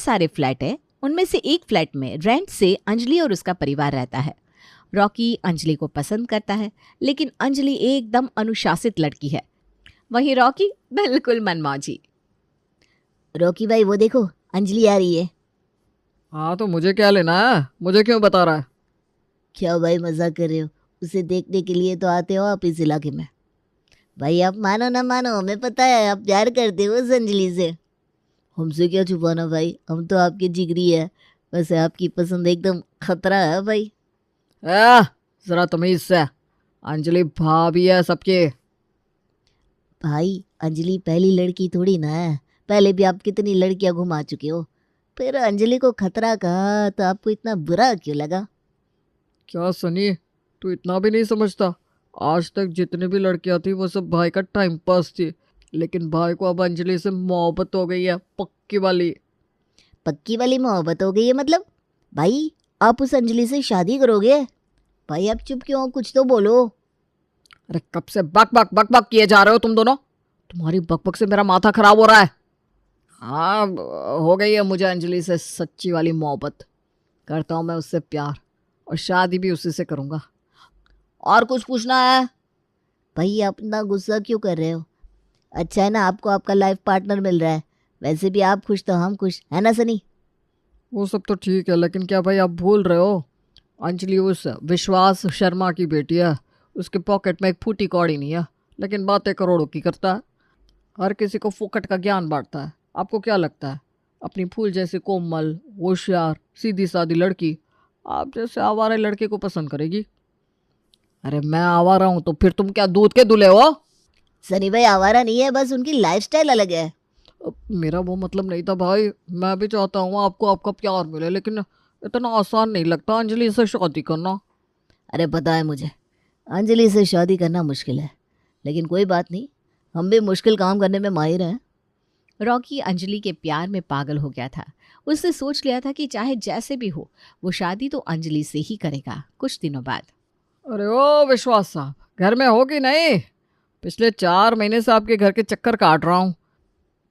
सारे फ्लैट हैं। उनमें से एक फ्लैट में रेंट से अंजलि और उसका परिवार रहता है। रॉकी अंजलि को पसंद करता है, लेकिन अंजलि एकदम अनुशासित लड़की है। वहीं रॉकी बिल्कुल मनमौजी। रॉकी भाई वो देखो, अंजलि आ रही है। हाँ तो मुझे क्या लेना है, मुझे क्यों बता रहा है? क्या भाई मजाक कर रहे हो? उसे देखने के लिए तो आते हो आप इस इलाके में। भाई आप मानो ना मानो, हमें पता है आप प्यार करते हो उस अंजलि से। हमसे क्या छुपाना भाई, हम तो आपके जिगरी है। वैसे आपकी पसंद एकदम खतरा है भाई। जरा तमीज से, अंजलि भाभी है सबकी। भाई अंजलि पहली लड़की थोड़ी ना है, पहले भी आप कितनी लड़कियां घुमा चुके हो। फिर अंजलि को खतरा कहा तो आपको इतना बुरा क्यों लगा? क्या सनी, तू इतना भी नहीं समझता? आज तक जितनी भी लड़कियां थी वो सब भाई का टाइम पास थी, लेकिन भाई को अब अंजलि से मोहब्बत हो गई है, पक्की वाली। पक्की वाली मोहब्बत हो गई है मतलब? भाई आप उस अंजलि से शादी करोगे? भाई आप चुप क्यों हो, कुछ तो बोलो। अरे कब से बक बक बक बक किए जा रहे हो तुम दोनों? तुम्हारी बकबक से मेरा माथा खराब हो रहा है। हाँ, हो गई है मुझे अंजलि से सच्ची वाली मोहब्बत। करता हूँ मैं उससे प्यार, और शादी भी उसी से करूँगा। और कुछ पूछना है? भाई आप इतना गुस्सा क्यों कर रहे हो? अच्छा है ना आपको आपका लाइफ पार्टनर मिल रहा है। वैसे भी आप खुश तो हम खुश, है ना सनी? वो सब तो ठीक है, लेकिन क्या भाई आप भूल रहे हो, अंजलि उस विश्वास शर्मा की बेटी है। उसके पॉकेट में एक फूटी कौड़ी नहीं है, लेकिन बातें करोड़ों की करता है। हर किसी को फुकट का ज्ञान बांटता है। आपको क्या लगता है अपनी फूल जैसी कोमल, होशियार, सीधी सादी लड़की आप जैसे आवारा लड़के को पसंद करेगी? अरे मैं आवारा हूं तो फिर तुम क्या दूध के दूल्हे हो? सनी भाई आवारा नहीं है, बस उनकी लाइफस्टाइल अलग है। मेरा वो मतलब नहीं था भाई। मैं भी चाहता हूँ आपको आपका प्यार मिले, लेकिन इतना आसान नहीं लगता अंजलि से शादी करना। अरे पता है मुझे, अंजलि से शादी करना मुश्किल है, लेकिन कोई बात नहीं, हम भी मुश्किल काम करने में माहिर हैं। रॉकी अंजलि के प्यार में पागल हो गया था। उसने सोच लिया था कि चाहे जैसे भी हो, वो शादी तो अंजलि से ही करेगा। कुछ दिनों बाद अरे ओ विश्वास साहब, घर में हो कि नहीं? पिछले 4 महीने से आपके घर के चक्कर काट रहा हूँ।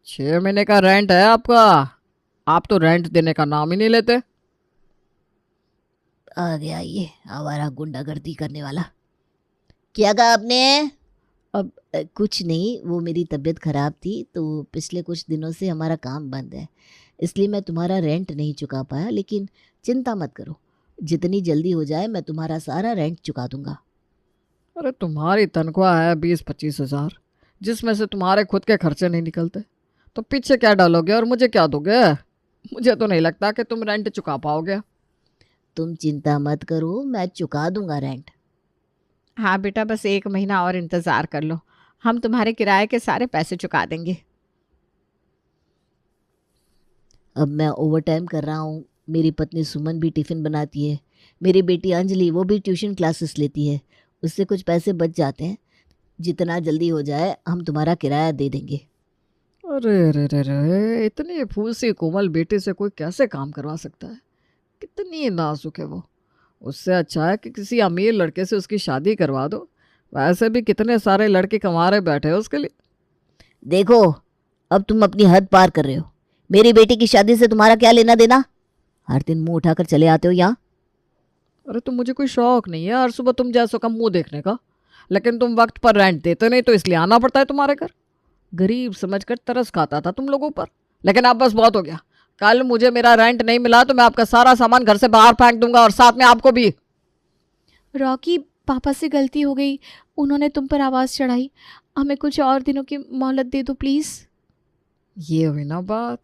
6 महीने का रेंट है आपका, आप तो रेंट देने का नाम ही नहीं लेते। आ गया ये आवारा गुंडागर्दी करने वाला। क्या कहा आपने? अब कुछ नहीं, वो मेरी तबीयत ख़राब थी तो पिछले कुछ दिनों से हमारा काम बंद है, इसलिए मैं तुम्हारा रेंट नहीं चुका पाया। लेकिन चिंता मत करो, जितनी जल्दी हो जाए मैं तुम्हारा सारा रेंट चुका दूंगा। अरे तुम्हारी तनख्वाह है 20-25 हज़ार, जिसमें से तुम्हारे खुद के खर्चे नहीं निकलते, तो पीछे क्या डालोगे और मुझे क्या दोगे? मुझे तो नहीं लगता कि तुम रेंट चुका पाओगे। तुम चिंता मत करो, मैं चुका दूंगा रेंट। हाँ बेटा, बस 1 महीना और इंतज़ार कर लो, हम तुम्हारे किराए के सारे पैसे चुका देंगे। अब मैं ओवर टाइम कर रहा हूँ, मेरी पत्नी सुमन भी टिफ़िन बनाती है, मेरी बेटी अंजलि वो भी ट्यूशन क्लासेस लेती है, उससे कुछ पैसे बच जाते हैं। जितना जल्दी हो जाए हम तुम्हारा किराया दे देंगे। अरे रे रे रे, इतनी फूल सी कोमल बेटी से कोई कैसे काम करवा सकता है? कितनी नाजुक है वो। उससे अच्छा है कि किसी अमीर लड़के से उसकी शादी करवा दो। वैसे भी कितने सारे लड़के कमा रहे बैठे हैं उसके लिए। देखो, अब तुम अपनी हद पार कर रहे हो। मेरी बेटी की शादी से तुम्हारा क्या लेना देना? हर दिन मुंह उठाकर चले आते हो यहाँ। अरे तो मुझे कोई शौक नहीं है हर सुबह तुम जैसों का मुंह देखने का, लेकिन तुम वक्त पर रेंट देते नहीं तो इसलिए आना पड़ता है तुम्हारे घर। गरीब समझकर तरस खाता था तुम लोगों पर, लेकिन अब बस बहुत हो गया। कल मुझे मेरा रेंट नहीं मिला तो मैं आपका सारा सामान घर से बाहर फेंक दूंगा, और साथ में आपको भी। रॉकी, पापा से गलती हो गई, उन्होंने तुम पर आवाज़ चढ़ाई। हमें कुछ और दिनों की मोहलत दे दो प्लीज़। ये हुई ना बात।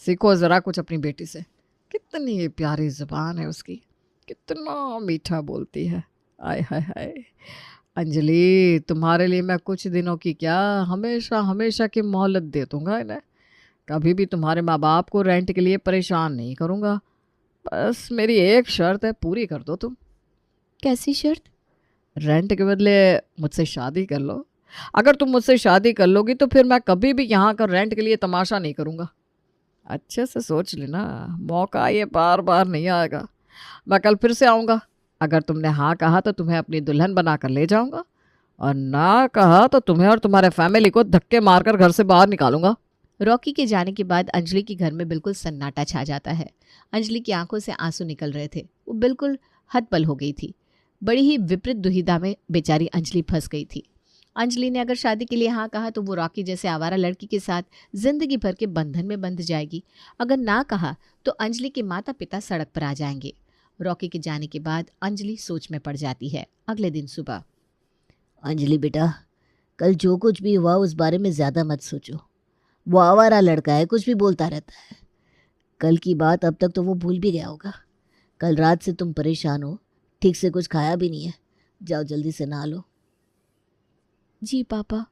सीखो ज़रा कुछ अपनी बेटी से। कितनी प्यारी ज़ुबान है उसकी, कितना मीठा बोलती है। आय हाय हाय। अंजलि, तुम्हारे लिए मैं कुछ दिनों की क्या, हमेशा हमेशा की मोहलत दे दूंगा इन्हें। कभी भी तुम्हारे माँ बाप को रेंट के लिए परेशान नहीं करूँगा। बस मेरी एक शर्त है, पूरी कर दो तुम। कैसी शर्त? रेंट के बदले मुझसे शादी कर लो। अगर तुम मुझसे शादी कर लोगी तो फिर मैं कभी भी यहाँ का रेंट के लिए तमाशा नहीं करूँगा। अच्छे से सोच लेना, मौका ये बार बार नहीं आएगा। मैं कल फिर से आऊँगा। अगर तुमने हाँ कहा तो तुम्हें अपनी दुल्हन बना कर ले जाऊँगा, और ना कहा तो तुम्हें और तुम्हारे फैमिली को धक्के मारकर घर से बाहर निकालूंगा। रॉकी के जाने के बाद अंजलि के घर में बिल्कुल सन्नाटा छा जाता है। अंजलि की आंखों से आंसू निकल रहे थे। वो बिल्कुल हतबल हो गई थी। बड़ी ही विपरीत दुविधा में बेचारी अंजलि फंस गई थी। अंजलि ने अगर शादी के लिए हाँ कहा तो वो रॉकी जैसे आवारा लड़की के साथ जिंदगी भर के बंधन में बंध जाएगी। अगर ना कहा तो अंजलि के माता पिता सड़क पर आ जाएंगे। रॉकी के जाने के बाद अंजलि सोच में पड़ जाती है। अगले दिन सुबह, अंजलि बेटा, कल जो कुछ भी हुआ उस बारे में ज़्यादा मत सोचो। वो आवारा लड़का है, कुछ भी बोलता रहता है। कल की बात अब तक तो वो भूल भी गया होगा। कल रात से तुम परेशान हो, ठीक से कुछ खाया भी नहीं है। जाओ जल्दी से नहा लो। जी पापा।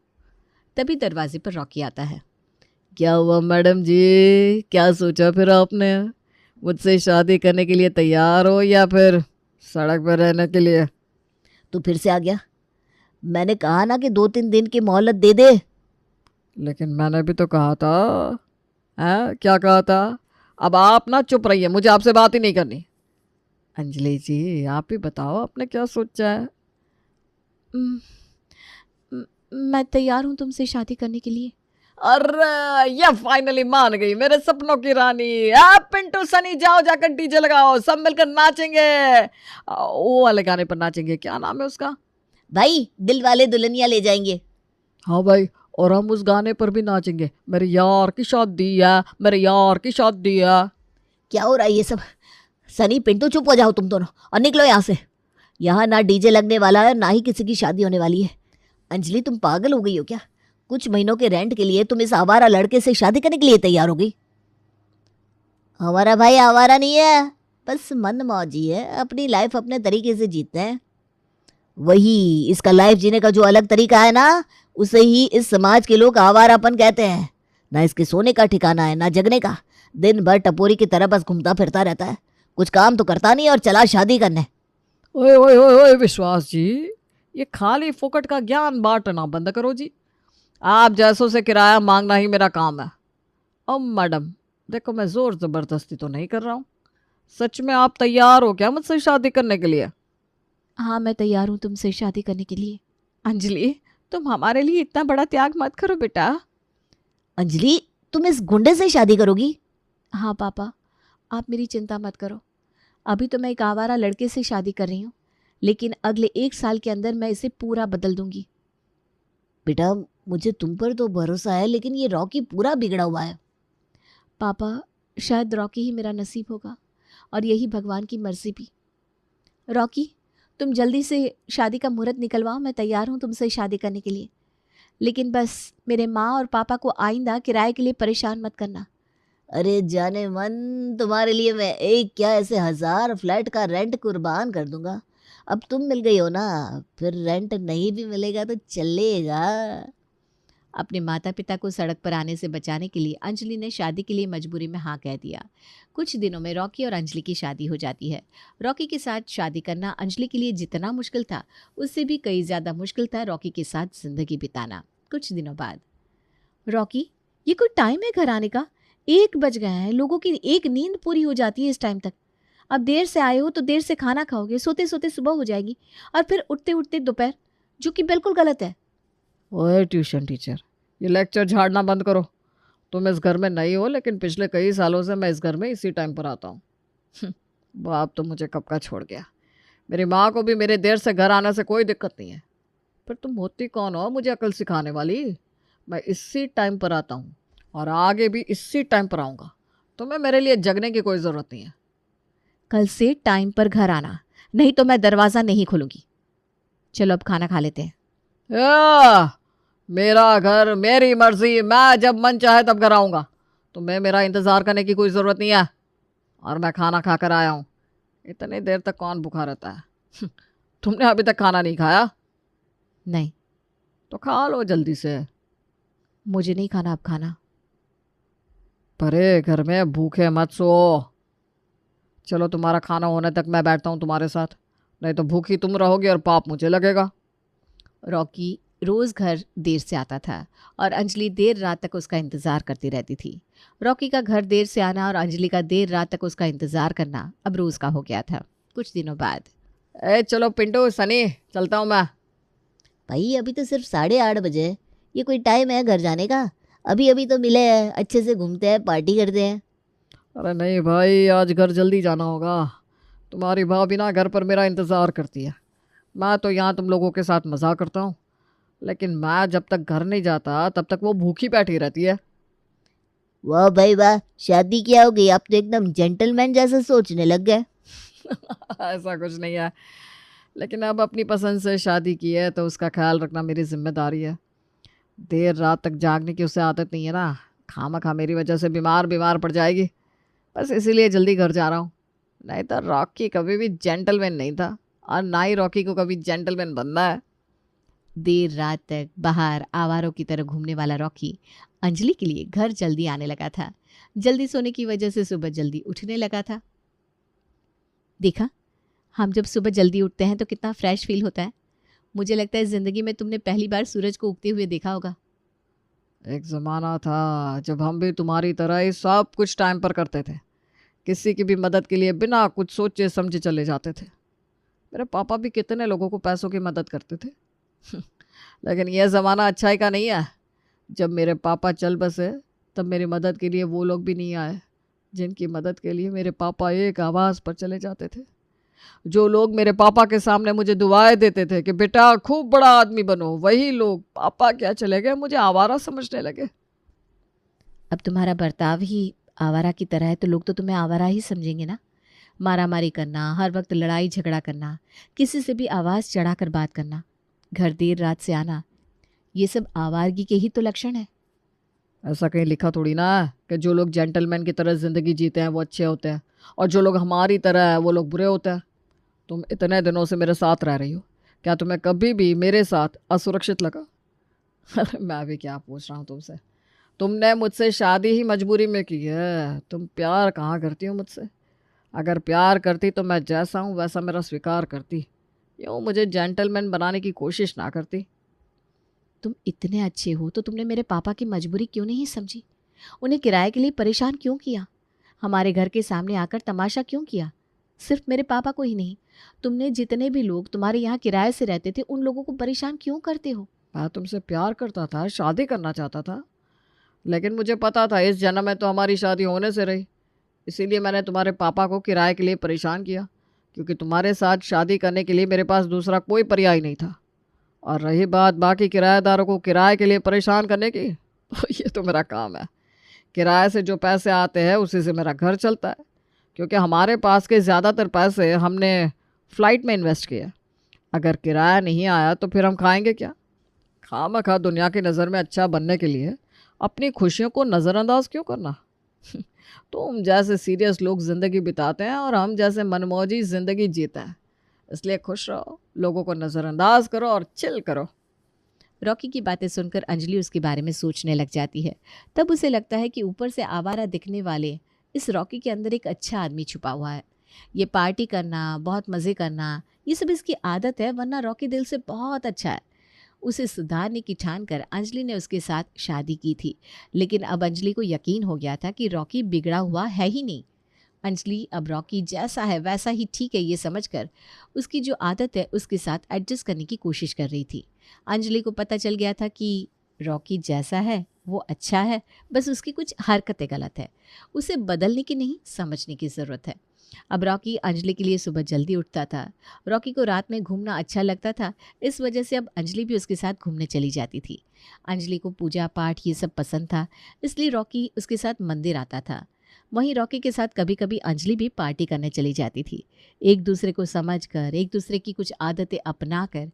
तभी दरवाजे पर रॉकी आता है। क्या हुआ मैडम जी, क्या सोचा फिर आपने? मुझसे शादी करने के लिए तैयार हो या फिर सड़क पर रहने के लिए? तो फिर से आ गया। मैंने कहा ना कि 2-3 दिन की मोहलत दे दे। लेकिन मैंने भी तो कहा था। हैं, क्या कहा था? अब आप ना चुप रहिए, मुझे आपसे बात ही नहीं करनी। अंजलि जी, आप ही बताओ आपने क्या सोचा है? "म- मैं तैयार हूँ तुमसे शादी करने के लिए। अरे ये फाइनली मान गई मेरे सपनों की रानी। आप पिंटू सनी जाओ, जाकर डीजे लगाओ, सब मिलकर नाचेंगे। वो वाले गाने पर नाचेंगे, क्या नाम है उसका? भाई, दिल वाले दुल्हनिया ले जाएंगे। हाँ भाई, और हम उस गाने पर भी नाचेंगे, मेरे यार की शादी है, मेरे यार की शादी है। क्या हो रहा है ये सब? सनी, पिंटू, चुप हो जाओ तुम दोनों और निकलो यहाँ से। यहाँ ना डीजे लगने वाला है, ना ही किसी की शादी होने वाली है। अंजलि, तुम पागल हो गई हो क्या? कुछ महीनों के रेंट के लिए तुम इस आवारा लड़के से शादी करने के लिए तैयार हो गई? हमारा भाई आवारा नहीं है, बस मन मौजी है, अपनी लाइफ अपने तरीके से जीते हैं। वही इसका लाइफ जीने का जो अलग तरीका है ना, उसे ही इस समाज के लोग आवारापन कहते हैं। ना इसके सोने का ठिकाना है, ना जगने का। दिन भर टपोरी की तरह बस घूमता फिरता रहता है, कुछ काम तो करता नहीं और चला शादी करने। ओए ओए ओए ओए विश्वास जी, ये खाली फोकट का ज्ञान बांटना बंद करो जी। आप जैसों से किराया मांगना ही मेरा काम है। अब मैडम देखो, मैं जोर जबरदस्ती तो नहीं कर रहा हूँ। सच में आप तैयार हो क्या मुझसे शादी करने के लिए? हाँ, मैं तैयार हूँ तुमसे शादी करने के लिए। अंजलि, तुम हमारे लिए इतना बड़ा त्याग मत करो बेटा। अंजलि, तुम इस गुंडे से शादी करोगी? हाँ पापा, आप मेरी चिंता मत करो। अभी तो मैं एक आवारा लड़के से शादी कर रही हूँ, लेकिन अगले 1 साल के अंदर मैं इसे पूरा बदल दूंगी। बेटा, मुझे तुम पर तो भरोसा है, लेकिन ये रॉकी पूरा बिगड़ा हुआ है। पापा, शायद रॉकी ही मेरा नसीब होगा और यही भगवान की मर्जी भी। रॉकी, तुम जल्दी से शादी का मुहूर्त निकलवाओ। मैं तैयार हूँ तुमसे शादी करने के लिए, लेकिन बस मेरे माँ और पापा को आइंदा किराए के लिए परेशान मत करना। अरे जाने मन, तुम्हारे लिए मैं एक क्या ऐसे 1000 फ्लैट का रेंट कुर्बान कर दूंगा। अब तुम मिल गई हो ना, फिर रेंट नहीं भी मिलेगा तो चलेगा। अपने माता पिता को सड़क पर आने से बचाने के लिए अंजलि ने शादी के लिए मजबूरी में हाँ कह दिया। कुछ दिनों में रॉकी और अंजलि की शादी हो जाती है। रॉकी के साथ शादी करना अंजलि के लिए जितना मुश्किल था, उससे भी कई ज़्यादा मुश्किल था रॉकी के साथ जिंदगी बिताना। कुछ दिनों बाद, रॉकी, ये कोई टाइम है घर आने का? 1 बज गए हैं। लोगों की एक नींद पूरी हो जाती है इस टाइम तक। अब देर से आए हो तो देर से खाना खाओगे, सोते सोते सुबह हो जाएगी और फिर उठते उठते दोपहर, जो कि बिल्कुल गलत है। ओए ट्यूशन टीचर, ये लेक्चर झाड़ना बंद करो। तुम इस घर में नहीं हो, लेकिन पिछले कई सालों से मैं इस घर में इसी टाइम पर आता हूँ। बाप तो मुझे कब का छोड़ गया। मेरी माँ को भी मेरे देर से घर आने से कोई दिक्कत नहीं है। फिर तुम होती कौन हो मुझे अकल सिखाने वाली? मैं इसी टाइम पर आता हूँ और आगे भी इसी टाइम पर आऊँगा। तुम्हें मेरे लिए जगने की कोई ज़रूरत नहीं है। कल से टाइम पर घर आना, नहीं तो मैं दरवाज़ा नहीं खोलूंगी। चलो अब खाना खा लेते हैं। मेरा घर, मेरी मर्जी, मैं जब मन चाहे तब घर आऊँगा। तुम्हें मेरा इंतज़ार करने की कोई ज़रूरत नहीं है और मैं खाना खा कर आया हूँ। इतनी देर तक कौन भूखा रहता है? तुमने अभी तक खाना नहीं खाया? नहीं, तो खा लो जल्दी से। मुझे नहीं खाना अब खाना। परे घर में भूखे मत सो। चलो तुम्हारा खाना होने तक मैं बैठता हूँ तुम्हारे साथ, नहीं तो भूखी तुम रहोगी और पाप मुझे लगेगा। रॉकी रोज़ घर देर से आता था और अंजलि देर रात तक उसका इंतज़ार करती रहती थी। रॉकी का घर देर से आना और अंजलि का देर रात तक उसका इंतज़ार करना अब रोज़ का हो गया था। कुछ दिनों बाद, चलो पिंटू सनी, चलता हूँ मैं। भाई, अभी तो सिर्फ 8:30 बजे है। ये कोई टाइम है घर जाने का? अभी अभी तो मिले हैं, अच्छे से घूमते हैं, पार्टी करते हैं। अरे नहीं भाई, आज घर जल्दी जाना होगा। तुम्हारी भाभी ना घर पर मेरा इंतज़ार करती है। मैं तो यहाँ तुम लोगों के साथ मज़ा करता हूँ, लेकिन मैं जब तक घर नहीं जाता तब तक वो भूखी बैठी रहती है। वाह भाई वाह, शादी क्या हो गई, आप तो एकदम जेंटलमैन जैसा सोचने लग गए। ऐसा कुछ नहीं है, लेकिन अब अपनी पसंद से शादी की है तो उसका ख्याल रखना मेरी जिम्मेदारी है। देर रात तक जागने की उसे आदत नहीं है ना, खामा मेरी वजह से बीमार बीमार पड़ जाएगी। बस इसीलिए जल्दी घर जा रहा हूँ। नहीं तो रॉकी कभी भी जेंटलमैन नहीं था, और ना ही रॉकी को कभी जेंटलमैन बनना है। देर रात तक बाहर आवारों की तरह घूमने वाला रॉकी अंजलि के लिए घर जल्दी आने लगा था। जल्दी सोने की वजह से सुबह जल्दी उठने लगा था। देखा, हम जब सुबह जल्दी उठते हैं तो कितना फ्रेश फील होता है। मुझे लगता है ज़िंदगी में तुमने पहली बार सूरज को उगते हुए देखा होगा। एक ज़माना था जब हम भी तुम्हारी तरह ही सब कुछ टाइम पर करते थे। किसी की भी मदद के लिए बिना कुछ सोचे समझे चले जाते थे। मेरे पापा भी कितने लोगों को पैसों की मदद करते थे। लेकिन यह ज़माना अच्छाई का नहीं है। जब मेरे पापा चल बसे तब मेरी मदद के लिए वो लोग भी नहीं आए जिनकी मदद के लिए मेरे पापा एक आवाज़ पर चले जाते थे। जो लोग मेरे पापा के सामने मुझे दुआएं देते थे कि बेटा खूब बड़ा आदमी बनो, वही लोग पापा क्या चले गए मुझे आवारा समझने लगे। अब तुम्हारा बर्ताव ही आवारा की तरह है तो लोग तो तुम्हें आवारा ही समझेंगे ना। मारामारी करना, हर वक्त लड़ाई झगड़ा करना, किसी से भी आवाज़ चढ़ाकर बात करना, घर देर रात से आना, ये सब आवारगी के ही तो लक्षण है। ऐसा कहीं लिखा थोड़ी ना है कि जो लोग जेंटलमैन की तरह ज़िंदगी जीते हैं वो अच्छे होते हैं, और जो लोग हमारी तरह है वो लोग बुरे होते हैं। तुम इतने दिनों से मेरे साथ रह रही हो, क्या तुम्हें कभी भी मेरे साथ असुरक्षित लगा? अरे मैं भी क्या पूछ रहा हूँ तुमसे। तुमने मुझसे शादी ही मजबूरी में की है। तुम प्यार कहाँ करती हो मुझसे? अगर प्यार करती तो मैं जैसा हूँ वैसा मेरा स्वीकार करती, यूँ मुझे जेंटलमैन बनाने की कोशिश ना करती। तुम इतने अच्छे हो तो तुमने मेरे पापा की मजबूरी क्यों नहीं समझी? उन्हें किराए के लिए परेशान क्यों किया? हमारे घर के सामने आकर तमाशा क्यों किया? सिर्फ मेरे पापा को ही नहीं, तुमने जितने भी लोग तुम्हारे यहाँ किराए से रहते थे उन लोगों को परेशान क्यों करते हो? मैं तुमसे प्यार करता था, शादी करना चाहता था, लेकिन मुझे पता था इस जन्म में तो हमारी शादी होने से रही। इसीलिए मैंने तुम्हारे पापा को किराए के लिए परेशान किया, क्योंकि तुम्हारे साथ शादी करने के लिए मेरे पास दूसरा कोई पर्याय नहीं था। और रही बात बाकी किराएदारों को किराए के लिए परेशान करने की, तो ये तो मेरा काम है। किराए से जो पैसे आते हैं उसी से मेरा घर चलता है, क्योंकि हमारे पास के ज़्यादातर पैसे हमने फ़्लाइट में इन्वेस्ट किए। अगर किराया नहीं आया तो फिर हम खाएंगे क्या? खामखा दुनिया की नज़र में अच्छा बनने के लिए अपनी खुशियों को नज़रअंदाज क्यों करना? तुम जैसे सीरियस लोग ज़िंदगी बिताते हैं और हम जैसे मनमौजी ज़िंदगी जीते हैं। इसलिए खुश रहो, लोगों को नज़रअंदाज करो और चिल करो। रॉकी की बातें सुनकर अंजलि उसके बारे में सोचने लग जाती है। तब उसे लगता है कि ऊपर से आवारा दिखने वाले इस रॉकी के अंदर एक अच्छा आदमी छुपा हुआ है। ये पार्टी करना, बहुत मज़े करना, ये सब इसकी आदत है, वरना रॉकी दिल से बहुत अच्छा है। उसे सुधारने की ठान कर अंजलि ने उसके साथ शादी की थी, लेकिन अब अंजलि को यकीन हो गया था कि रॉकी बिगड़ा हुआ है ही नहीं। अंजलि अब रॉकी जैसा है वैसा ही ठीक है ये समझकर उसकी जो आदत है उसके साथ एडजस्ट करने की कोशिश कर रही थी। अंजलि को पता चल गया था कि रॉकी जैसा है वो अच्छा है, बस उसकी कुछ हरकतें गलत है। उसे बदलने की नहीं, समझने की ज़रूरत है। अब रॉकी अंजलि के लिए सुबह जल्दी उठता था। रॉकी को रात में घूमना अच्छा लगता था, इस वजह से अब अंजलि भी उसके साथ घूमने चली जाती थी। अंजलि को पूजा पाठ ये सब पसंद था, इसलिए रॉकी उसके साथ मंदिर आता था। वहीं रॉकी के साथ कभी कभी अंजलि भी पार्टी करने चली जाती थी। एक दूसरे को समझकर, एक दूसरे की कुछ आदतें अपनाकर,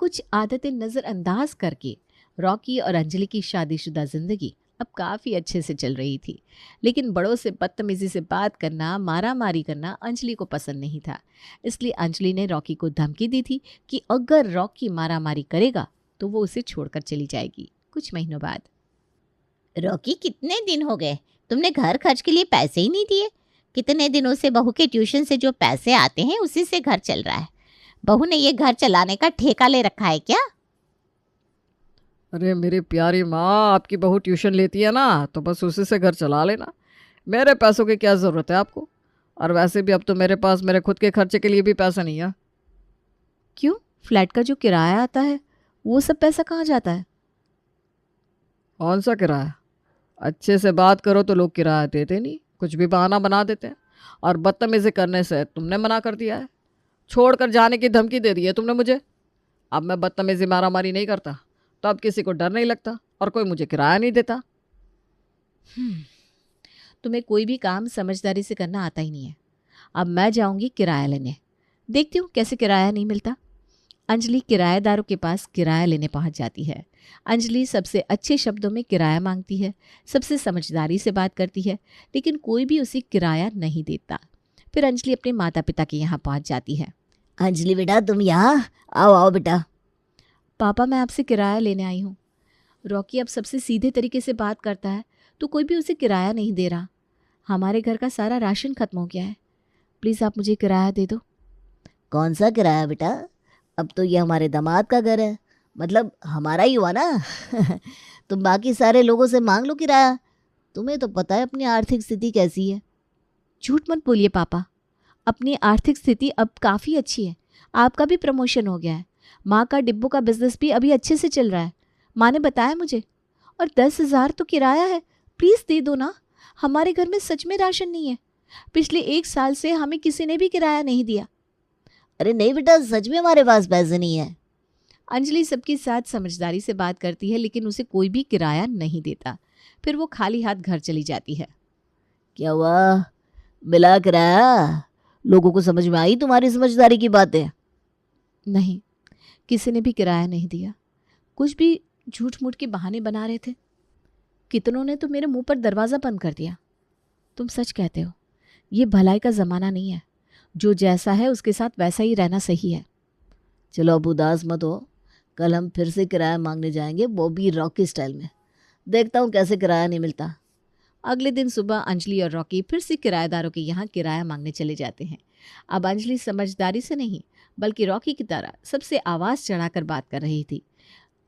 कुछ आदतें नज़रअंदाज करके रॉकी और अंजलि की शादीशुदा ज़िंदगी अब काफ़ी अच्छे से चल रही थी। लेकिन बड़ों से बदतमीज़ी से बात करना, मारामारी करना अंजलि को पसंद नहीं था। इसलिए अंजलि ने रॉकी को धमकी दी थी कि अगर रॉकी मारामारी करेगा तो वो उसे छोड़कर चली जाएगी कुछ महीनों बाद। रॉकी, कितने दिन हो गए तुमने घर खर्च के लिए पैसे ही नहीं दिए? कितने दिनों से बहू के ट्यूशन से जो पैसे आते हैं उसी से घर चल रहा है। बहू ने ये घर चलाने का ठेका ले रखा है क्या? अरे मेरी प्यारी माँ, आपकी बहू ट्यूशन लेती है ना तो बस उसी से घर चला लेना। मेरे पैसों की क्या ज़रूरत है आपको? और वैसे भी अब तो मेरे पास मेरे खुद के खर्चे के लिए भी पैसा नहीं है। क्यों? फ्लैट का जो किराया आता है वो सब पैसा कहाँ जाता है? कौन सा किराया? अच्छे से बात करो तो लोग किराया देते नहीं, कुछ भी बहाना बना देते हैं। और बदतमीजी करने से तुमने मना कर दिया है, छोड़कर जाने की धमकी दे दी है तुमने मुझे। अब मैं बदतमीजी मारामारी नहीं करता, तो अब किसी को डर नहीं लगता और कोई मुझे किराया नहीं देता। तुम्हें कोई भी काम समझदारी से करना आता ही नहीं है। अब मैं जाऊंगी किराया लेने, देखती हूँ कैसे किराया नहीं मिलता। अंजलि किराएदारों के पास किराया लेने पहुंच जाती है। अंजलि सबसे अच्छे शब्दों में किराया मांगती है, सबसे समझदारी से बात करती है, लेकिन कोई भी उसे किराया नहीं देता। फिर अंजलि अपने माता पिता के यहाँ पहुंच जाती है। अंजलि बेटा, तुम यहाँ आओ, आओ बेटा। पापा, मैं आपसे किराया लेने आई हूँ। रॉकी अब सबसे सीधे तरीके से बात करता है तो कोई भी उसे किराया नहीं दे रहा। हमारे घर का सारा राशन खत्म हो गया है, प्लीज़ आप मुझे किराया दे दो। कौन सा किराया बेटा? अब तो ये हमारे दामाद का घर है, मतलब हमारा ही हुआ ना। तुम बाकी सारे लोगों से मांग लो किराया, तुम्हें तो पता है अपनी आर्थिक स्थिति कैसी है। झूठ मत बोलिए पापा, अपनी आर्थिक स्थिति अब काफ़ी अच्छी है। आपका भी प्रमोशन हो गया है, माँ का डिब्बों का बिजनेस भी अभी अच्छे से चल रहा है, माँ ने बताया मुझे। और 10,000 तो किराया है, प्लीज़ दे दो ना। हमारे घर में सच में राशन नहीं है, पिछले 1 साल से हमें किसी ने भी किराया नहीं दिया। अरे नहीं बेटा, सच में हमारे पास पैसे नहीं है। अंजलि सबके साथ समझदारी से बात करती है, लेकिन उसे कोई भी किराया नहीं देता। फिर वो खाली हाथ घर चली जाती है। क्या हुआ, मिला किराया? लोगों को समझ में आई तुम्हारी समझदारी की बातें? नहीं, किसी ने भी किराया नहीं दिया। कुछ भी झूठ मूठ के बहाने बना रहे थे। कितनों ने तो मेरे मुंह पर दरवाज़ा बंद कर दिया। तुम सच कहते हो, ये भलाई का ज़माना नहीं है। जो जैसा है उसके साथ वैसा ही रहना सही है। चलो अब उदास मत हो, कल हम फिर से किराया मांगने जाएंगे, वो भी रॉकी स्टाइल में। देखता हूँ कैसे किराया नहीं मिलता। अगले दिन सुबह अंजलि और रॉकी फिर से किराएदारों के यहाँ किराया मांगने चले जाते हैं। अब अंजलि समझदारी से नहीं, बल्कि रॉकी की तरह सबसे आवाज़ चढ़ाकर बात कर रही थी।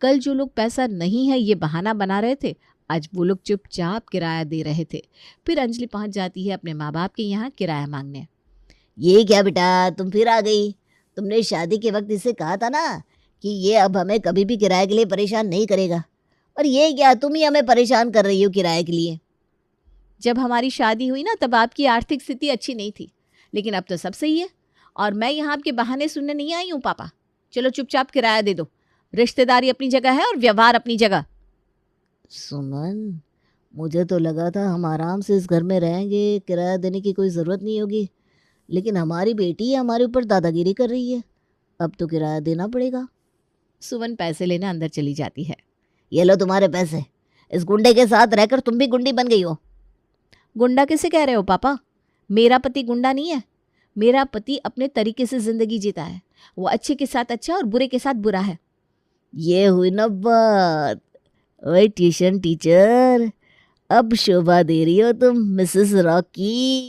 कल जो लोग पैसा नहीं है ये बहाना बना रहे थे, आज वो लोग चुपचाप किराया दे रहे थे। फिर अंजलि पहुँच जाती है अपने माँ बाप के यहाँ किराया मांगने। ये क्या बेटा, तुम फिर आ गई? तुमने शादी के वक्त इसे कहा था ना कि ये अब हमें कभी भी किराए के लिए परेशान नहीं करेगा, और ये क्या, तुम ही हमें परेशान कर रही हो किराए के लिए। जब हमारी शादी हुई ना, तब आपकी आर्थिक स्थिति अच्छी नहीं थी, लेकिन अब तो सब सही है। और मैं यहाँ आपके बहाने सुनने नहीं आई हूँ पापा। चलो चुपचाप किराया दे दो। रिश्तेदारी अपनी जगह है और व्यवहार अपनी जगह। सुमन, मुझे तो लगा था हम आराम से इस घर में रहेंगे, किराया देने की कोई ज़रूरत नहीं होगी, लेकिन हमारी बेटी हमारे ऊपर दादागिरी कर रही है, अब तो किराया देना पड़ेगा। सुमन पैसे लेने अंदर चली जाती है। ये लो तुम्हारे पैसे, इस गुंडे के साथ रहकर तुम भी गुंडी बन गई हो। गुंडा किसे कह रहे हो पापा? मेरा पति गुंडा नहीं है। मेरा पति अपने तरीके से ज़िंदगी जीता है। वो अच्छे के साथ अच्छा और बुरे के साथ बुरा है। ये हुई ना बात। ओए ट्यूशन टीचर, अब शोभा दे रही हो तुम मिसेस रॉकी।